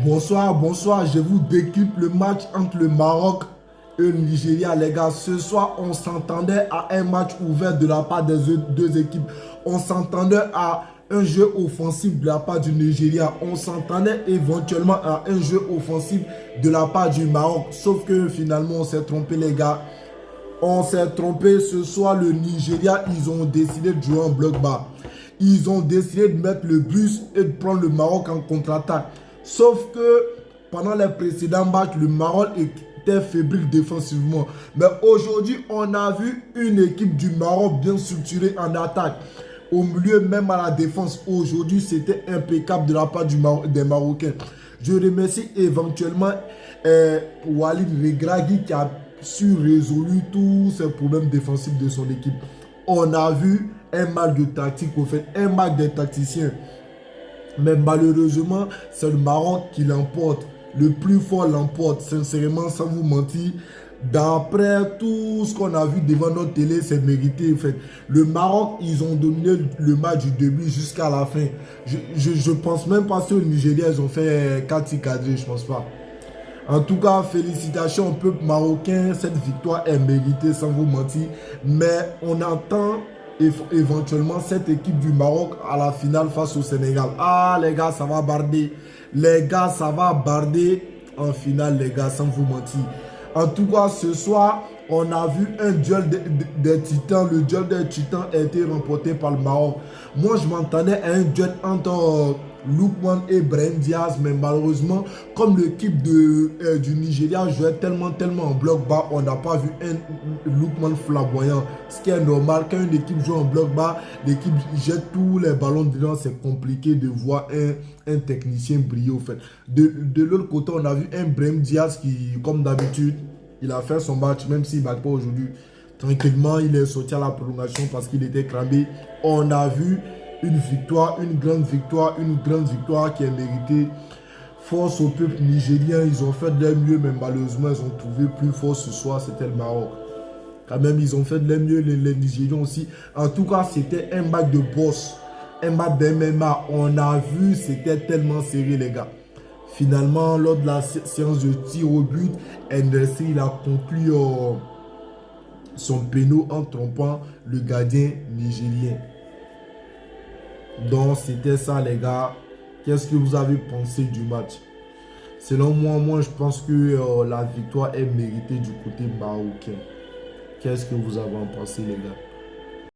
Bonsoir, bonsoir. Je vous décrypte le match entre le Maroc et le Nigeria, les gars. Ce soir, on s'entendait à un match ouvert de la part des deux équipes. On s'entendait à un jeu offensif de la part du Nigeria. On s'entendait éventuellement à un jeu offensif de la part du Maroc. Sauf que finalement, on s'est trompé, les gars. On s'est trompé. Ce soir, le Nigeria, ils ont décidé de jouer en bloc bas. Ils ont décidé de mettre le bus et de prendre le Maroc en contre-attaque. Sauf que pendant les précédents matchs, le Maroc était fébrile défensivement. Mais aujourd'hui, on a vu une équipe du Maroc bien structurée en attaque. Au milieu, même à la défense, aujourd'hui, c'était impeccable de la part des Marocains. Je remercie éventuellement Walid Regragui qui a su résoudre tous ces problèmes défensifs de son équipe. On a vu un match de tactique, au fait, un match des tacticiens. Mais malheureusement, c'est le Maroc qui l'emporte. Le plus fort l'emporte. Sincèrement, sans vous mentir, d'après tout ce qu'on a vu devant notre télé, c'est mérité. En fait. Le Maroc, ils ont dominé le match du début jusqu'à la fin. Je pense même pas que le Nigeria, ils ont fait 4 cadrés, je pense pas. En tout cas, félicitations au peuple marocain. Cette victoire est méritée, sans vous mentir. Mais on attend éventuellement cette équipe du Maroc à la finale face au Sénégal. Ah, les gars, ça va barder. Les gars, ça va barder en finale, les gars, sans vous mentir. En tout cas, ce soir, on a vu un duel des titans. Le duel des titans a été remporté par le Maroc. Moi, je m'entendais à un duel entre Lookman et Brahim Diaz, mais malheureusement, comme l'équipe du Nigeria jouait tellement en bloc bas, on n'a pas vu un Lookman flamboyant. Ce qui est normal, quand une équipe joue en bloc bas, l'équipe jette tous les ballons dedans, c'est compliqué de voir un technicien briller au fait. De l'autre côté, on a vu un Brahim Diaz qui, comme d'habitude, il a fait son match, même s'il ne bat pas aujourd'hui. Tranquillement, il est sorti à la prolongation parce qu'il était cramé. On a vu une victoire, une grande victoire qui est méritée. Force au peuple nigérien, ils ont fait de leur mieux, mais malheureusement, ils ont trouvé plus fort ce soir, c'était le Maroc. Quand même, ils ont fait de leur mieux, les Nigériens aussi. En tout cas, c'était un match de boss, un match d'MMA. On a vu, c'était tellement serré, les gars. Finalement, lors de la séance de tir au but, NDC, il a conclu son péno en trompant le gardien nigérien. Donc, c'était ça, les gars. Qu'est-ce que vous avez pensé du match? Selon moi, je pense que la victoire est méritée du côté marocain. Qu'est-ce que vous avez en pensé, les gars?